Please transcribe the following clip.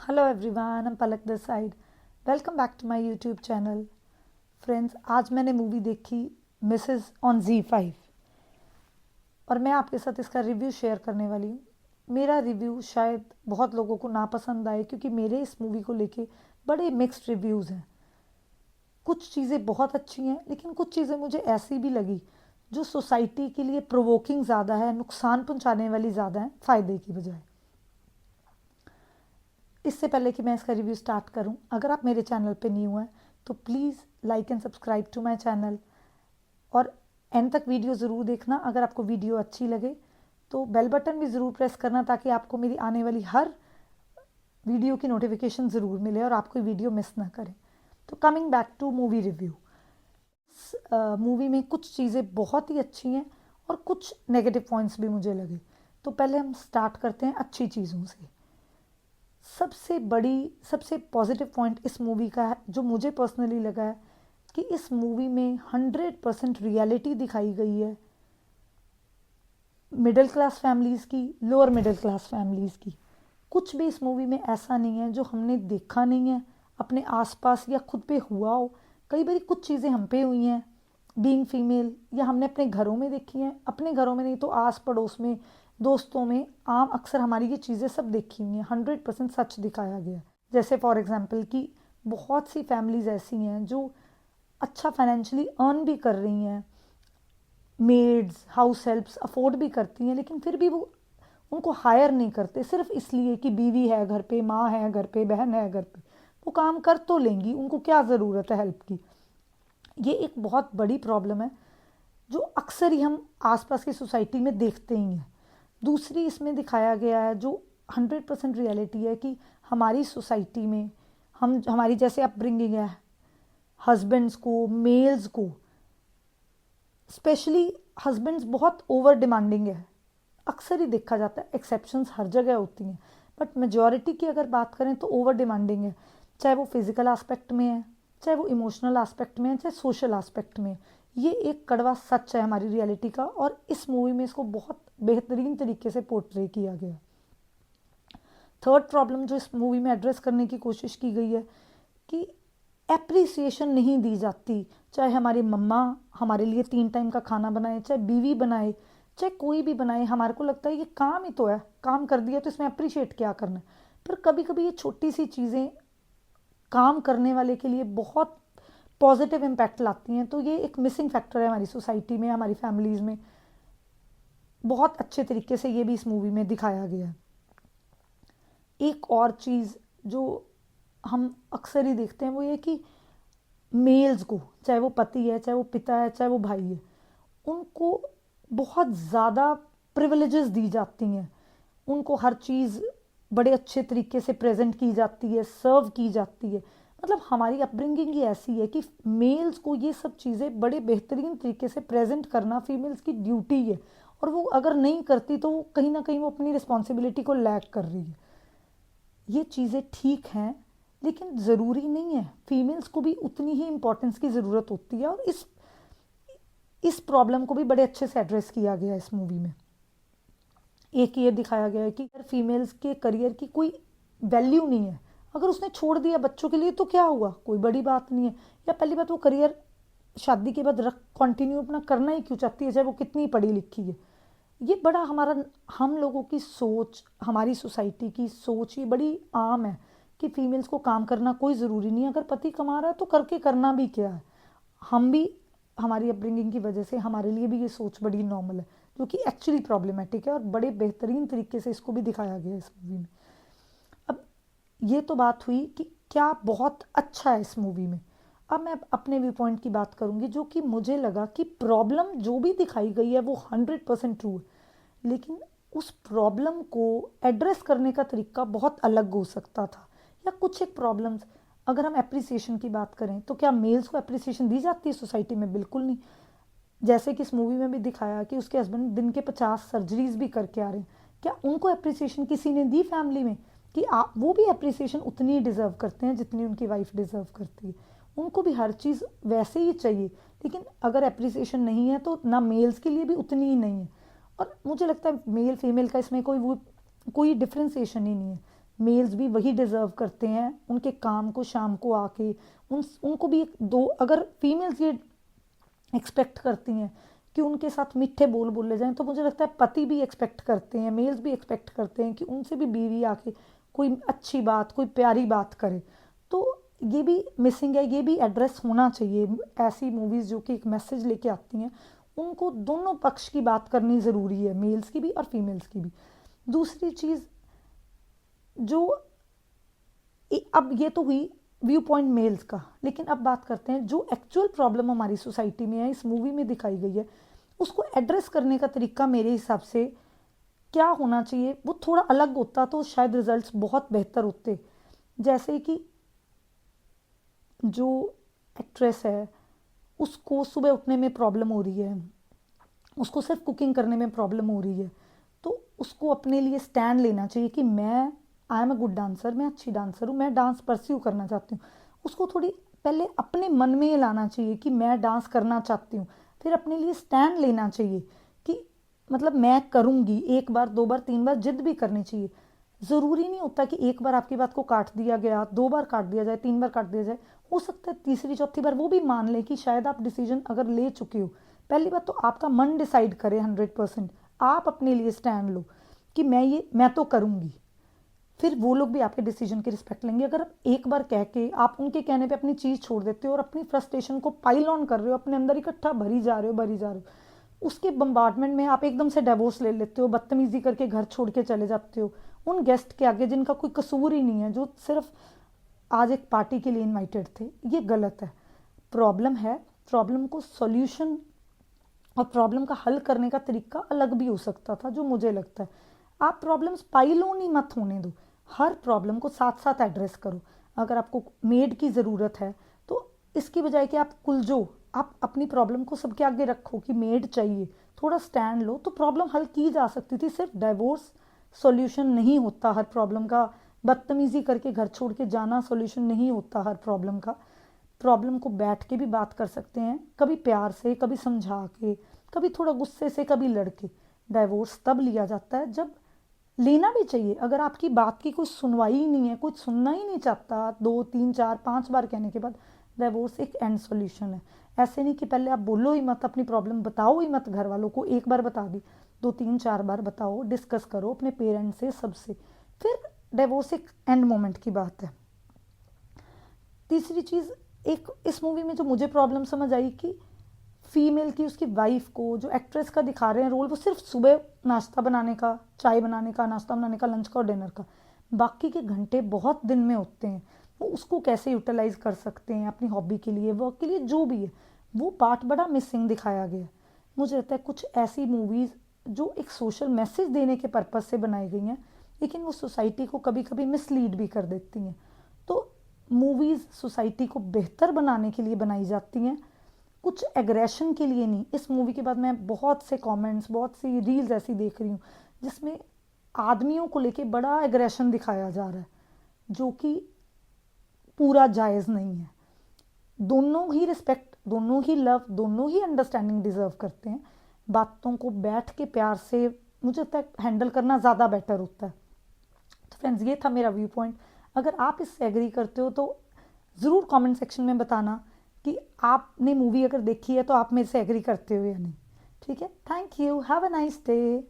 Hello everyone, I'm Palak this side. Welcome back to my YouTube channel. Friends, आज मैंने movie देखी Mrs on Z5 और मैं आपके साथ इसका रिव्यू शेयर करने वाली हूँ। मेरा रिव्यू शायद बहुत लोगों को नापसंद आए क्योंकि मेरे इस मूवी को लेके बड़े मिक्स्ड रिव्यूज़ हैं। कुछ चीज़ें बहुत अच्छी हैं लेकिन कुछ चीज़ें मुझे ऐसी भी लगी जो सोसाइटी के लिए प्रोवोकिंग ज़्यादा है, नुकसान पहुँचाने वाली ज़्यादा है फ़ायदे की बजाय। इससे पहले कि मैं इसका रिव्यू स्टार्ट करूं, अगर आप मेरे चैनल पे न्यू हैं तो please like and subscribe to my channel और एंड तक वीडियो ज़रूर देखना। अगर आपको वीडियो अच्छी लगे तो बेल बटन भी ज़रूर प्रेस करना ताकि आपको मेरी आने वाली हर वीडियो की नोटिफिकेशन ज़रूर मिले और आप कोई वीडियो मिस ना करें। तो coming back to movie review, movie में कुछ चीज़ें बहुत ही अच्छी हैं और कुछ नेगेटिव पॉइंट्स भी मुझे लगे। तो पहले हम स्टार्ट करते हैं अच्छी चीज़ों से। सबसे पॉजिटिव पॉइंट इस मूवी का है जो मुझे पर्सनली लगा है कि इस मूवी में 100% रियलिटी दिखाई गई है मिडिल क्लास फैमिलीज़ की, लोअर मिडिल क्लास फैमिलीज़ की। कुछ भी इस मूवी में ऐसा नहीं है जो हमने देखा नहीं है अपने आसपास या खुद पे हुआ हो। कई बार कुछ चीज़ें हम पे हुई हैं बीइंग फीमेल, या हमने अपने घरों में देखी हैं, अपने घरों में नहीं तो आस पड़ोस में, दोस्तों में आम अक्सर हमारी ये चीज़ें सब देखी हुई हैं। 100% सच दिखाया गया। जैसे फॉर एग्जांपल कि बहुत सी फैमिलीज़ ऐसी हैं जो अच्छा फाइनेंशियली अर्न भी कर रही हैं, मेड्स, हाउस हेल्प्स अफोर्ड भी करती हैं, लेकिन फिर भी वो उनको हायर नहीं करते सिर्फ इसलिए कि बीवी है घर पे, माँ है घर पे, बहन है घर पे। वो काम कर तो लेंगी, उनको क्या ज़रूरत है हेल्प की। ये एक बहुत बड़ी प्रॉब्लम है जो अक्सर ही हम आसपास की सोसाइटी में देखते ही हैं। दूसरी इसमें दिखाया गया है जो 100% रियलिटी है कि हमारी सोसाइटी में हमारी जैसे अपब्रिंगिंग है, हस्बैंड्स को, मेल्स को, स्पेशली हस्बैंड्स बहुत ओवर डिमांडिंग है। अक्सर ही देखा जाता है, एक्सेप्शंस हर जगह होती हैं, बट मेजॉरिटी की अगर बात करें तो ओवर डिमांडिंग है। चाहे वो फिजिकल एस्पेक्ट में है, चाहे वो इमोशनल एस्पेक्ट में है, चाहे सोशल एस्पेक्ट में। ये एक कड़वा सच है हमारी रियलिटी का और इस मूवी में इसको बहुत बेहतरीन तरीके से पोर्ट्रे किया गया। थर्ड प्रॉब्लम जो इस मूवी में एड्रेस करने की कोशिश की गई है कि एप्रिसिएशन नहीं दी जाती। चाहे हमारी मम्मा हमारे लिए 3 टाइम का खाना बनाए, चाहे बीवी बनाए, चाहे कोई भी बनाए, हमारे को लगता है ये काम ही तो है, काम कर दिया तो इसमें अप्रिशिएट क्या करना है। पर कभी कभी ये छोटी सी चीज़ें काम करने वाले के लिए बहुत पॉजिटिव इम्पैक्ट लाती हैं। तो ये एक मिसिंग फैक्टर है हमारी सोसाइटी में, हमारी फैमिलीज़ में। बहुत अच्छे तरीके से ये भी इस मूवी में दिखाया गया है। एक और चीज़ जो हम अक्सर ही देखते हैं वो ये कि मेल्स को, चाहे वो पति है, चाहे वो पिता है, चाहे वो भाई है, उनको बहुत ज़्यादा प्रिविलेजेस दी जाती हैं। उनको हर चीज़ बड़े अच्छे तरीके से प्रेजेंट की जाती है, सर्व की जाती है। मतलब हमारी अपब्रिंगिंग ही ऐसी है कि मेल्स को ये सब चीज़ें बड़े बेहतरीन तरीके से प्रेजेंट करना फीमेल्स की ड्यूटी है, और वो अगर नहीं करती तो कहीं ना कहीं वो अपनी रिस्पॉन्सिबिलिटी को लैग कर रही है। ये चीज़ें ठीक हैं लेकिन ज़रूरी नहीं है, फीमेल्स को भी उतनी ही इम्पोर्टेंस की ज़रूरत होती है। और इस प्रॉब्लम को भी बड़े अच्छे से एड्रेस किया गया है इस मूवी में। एक ये दिखाया गया है कि फीमेल्स के करियर की कोई वैल्यू नहीं है। अगर उसने छोड़ दिया बच्चों के लिए तो क्या हुआ, कोई बड़ी बात नहीं है। या पहली बात, वो करियर शादी के बाद कंटिन्यू अपना करना ही क्यों चाहती है, चाहे वो कितनी पढ़ी लिखी है। ये बड़ा हमारा, हम लोगों की सोच, हमारी सोसाइटी की सोच ये बड़ी आम है कि फीमेल्स को काम करना कोई ज़रूरी नहीं है। अगर पति कमा रहा है तो करके करना भी क्या है। हम भी हमारी अपब्रिंगिंग की वजह से हमारे लिए भी ये सोच बड़ी नॉर्मल है, जो कि एक्चुअली प्रॉब्लमेटिक है और बड़े बेहतरीन तरीके से इसको भी दिखाया गया है इस मूवी में। अब ये तो बात हुई कि क्या बहुत अच्छा है इस मूवी में। अब मैं अपने व्यू पॉइंट की बात करूंगी, जो कि मुझे लगा कि प्रॉब्लम जो भी दिखाई गई है वो 100% ट्रू है, लेकिन उस प्रॉब्लम को एड्रेस करने का तरीका बहुत अलग हो सकता था। या कुछ एक प्रॉब्लम्स, अगर हम एप्रिसिएशन की बात करें तो क्या मेल्स को एप्रिसिएशन दी जाती है सोसाइटी में? बिल्कुल नहीं। जैसे कि इस मूवी में भी दिखाया कि उसके हस्बैंड दिन के 50 सर्जरीज भी करके आ रहे हैं, क्या उनको अप्रिसिएशन किसी ने दी फैमिली में कि आप वो भी अप्रिसिएशन उतनी ही डिजर्व करते हैं जितनी उनकी वाइफ डिजर्व करती है? उनको भी हर चीज़ वैसे ही चाहिए, लेकिन अगर अप्रिसिएशन नहीं है तो ना मेल्स के लिए भी उतनी ही नहीं है। और मुझे लगता है मेल फीमेल का इसमें कोई डिफ्रेंसिएशन ही नहीं है। मेल्स भी वही डिज़र्व करते हैं, उनके काम को शाम को आके उनको भी दो, अगर फीमेल्स ये एक्सपेक्ट करती हैं कि उनके साथ मीठे बोल बोले जाएं, तो मुझे लगता है पति भी एक्सपेक्ट करते हैं, मेल्स भी एक्सपेक्ट करते हैं कि उनसे भी बीवी आके कोई अच्छी बात, कोई प्यारी बात करे। तो ये भी मिसिंग है, ये भी एड्रेस होना चाहिए। ऐसी मूवीज़ जो कि एक मैसेज लेके आती हैं, उनको दोनों पक्ष की बात करनी ज़रूरी है, मेल्स की भी और फीमेल्स की भी। दूसरी चीज़ जो अब ये तो हुई व्यू पॉइंट मेल्स का, लेकिन अब बात करते हैं जो एक्चुअल प्रॉब्लम हमारी सोसाइटी में है, इस मूवी में दिखाई गई है, उसको एड्रेस करने का तरीका मेरे हिसाब से क्या होना चाहिए, वो थोड़ा अलग होता तो शायद रिजल्ट्स बहुत बेहतर होते। जैसे कि जो एक्ट्रेस है उसको सुबह उठने में प्रॉब्लम हो रही है, उसको सिर्फ कुकिंग करने में प्रॉब्लम हो रही है, तो उसको अपने लिए स्टैंड लेना चाहिए कि मैं I am a good dancer, मैं अच्छी डांसर हूँ, मैं डांस परस्यू करना चाहती हूँ। उसको थोड़ी पहले अपने मन में ये लाना चाहिए कि मैं डांस करना चाहती हूँ, फिर अपने लिए स्टैंड लेना चाहिए कि मतलब मैं करूँगी, एक बार दो बार तीन बार जिद भी करनी चाहिए। ज़रूरी नहीं होता कि एक बार आपकी बात को काट दिया गया, दो बार काट दिया जाए, तीन बार काट दिया जाए, हो सकता है तीसरी चौथी बार वो भी मान ले कि शायद आप डिसीजन अगर ले चुके हो। पहली बात तो आपका मन डिसाइड करे 100%, आप अपने लिए स्टैंड लो कि मैं तो करूँगी, फिर वो लोग भी आपके डिसीजन की रिस्पेक्ट लेंगे। अगर आप एक बार कह के आप उनके कहने पे अपनी चीज़ छोड़ देते हो और अपनी फ्रस्ट्रेशन को पाइल ऑन कर रहे हो, अपने अंदर इकट्ठा भरी जा रहे हो, उसके बम्बार्डमेंट में आप एकदम से डिवोर्स ले लेते हो, बदतमीजी करके घर छोड़ के चले जाते हो उन गेस्ट के आगे जिनका कोई कसूर ही नहीं है, जो सिर्फ आज एक पार्टी के लिए इनवाइटेड थे। ये गलत है। प्रॉब्लम है, प्रॉब्लम को सॉल्यूशन और प्रॉब्लम का हल करने का तरीका अलग भी हो सकता था, जो मुझे लगता है। आप प्रॉब्लम्स पाइल ऑन ही मत होने दो, हर प्रॉब्लम को साथ साथ एड्रेस करो। अगर आपको मेड की ज़रूरत है तो इसकी बजाय कि आप कुलझो, आप अपनी प्रॉब्लम को सबके आगे रखो कि मेड चाहिए, थोड़ा स्टैंड लो, तो प्रॉब्लम हल की जा सकती थी। सिर्फ डाइवोर्स सॉल्यूशन नहीं होता हर प्रॉब्लम का, बदतमीजी करके घर छोड़ के जाना सॉल्यूशन नहीं होता हर प्रॉब्लम का। प्रॉब्लम को बैठ के भी बात कर सकते हैं, कभी प्यार से, कभी समझा के, कभी थोड़ा गुस्से से, कभी लड़के। डाइवोर्स तब लिया जाता है जब लेना भी चाहिए। अगर आपकी बात की कोई सुनवाई ही नहीं है, कुछ सुनना ही नहीं चाहता, 2 3 4 5 बार कहने के बाद, डाइवोर्स एक एंड सॉल्यूशन है। ऐसे नहीं कि पहले आप बोलो ही मत, अपनी प्रॉब्लम बताओ ही मत घर वालों को, एक बार बता दी, 2 3 4 बार बताओ, डिस्कस करो अपने पेरेंट्स से, सबसे, फिर डाइवोर्स एक एंड मोमेंट की बात है। तीसरी चीज़, एक इस मूवी में जो मुझे प्रॉब्लम समझ आई कि फीमेल की, उसकी वाइफ को जो एक्ट्रेस का दिखा रहे हैं रोल, वो सिर्फ सुबह नाश्ता बनाने का, चाय बनाने का, नाश्ता बनाने का, लंच का और डिनर का, बाकी के घंटे बहुत दिन में होते हैं, वो उसको कैसे यूटिलाइज कर सकते हैं अपनी हॉबी के लिए, वर्क के लिए, जो भी है, वो पार्ट बड़ा मिसिंग दिखाया गया है। मुझे लगता है कुछ ऐसी मूवीज़ जो एक सोशल मैसेज देने के पर्पज़ से बनाई गई हैं, लेकिन वो सोसाइटी को कभी कभी मिसलीड भी कर देती हैं। तो मूवीज़ सोसाइटी को बेहतर बनाने के लिए बनाई जाती हैं, कुछ एग्रेशन के लिए नहीं। इस मूवी के बाद मैं बहुत से कमेंट्स, बहुत सी रील्स ऐसी देख रही हूँ जिसमें आदमियों को लेके बड़ा एग्रेशन दिखाया जा रहा है, जो कि पूरा जायज़ नहीं है। दोनों ही रिस्पेक्ट, दोनों ही लव, दोनों ही अंडरस्टैंडिंग डिज़र्व करते हैं। बातों को बैठ के प्यार से, मुझे लगता है, हैंडल करना ज़्यादा बेटर होता है। तो फ्रेंड्स, ये था मेरा व्यू पॉइंट। अगर आप इससे एग्री करते हो तो ज़रूर कमेंट सेक्शन में बताना कि आपने मूवी अगर देखी है तो आप मेरे से एग्री करते हो या नहीं। ठीक है, thank you, have a nice day.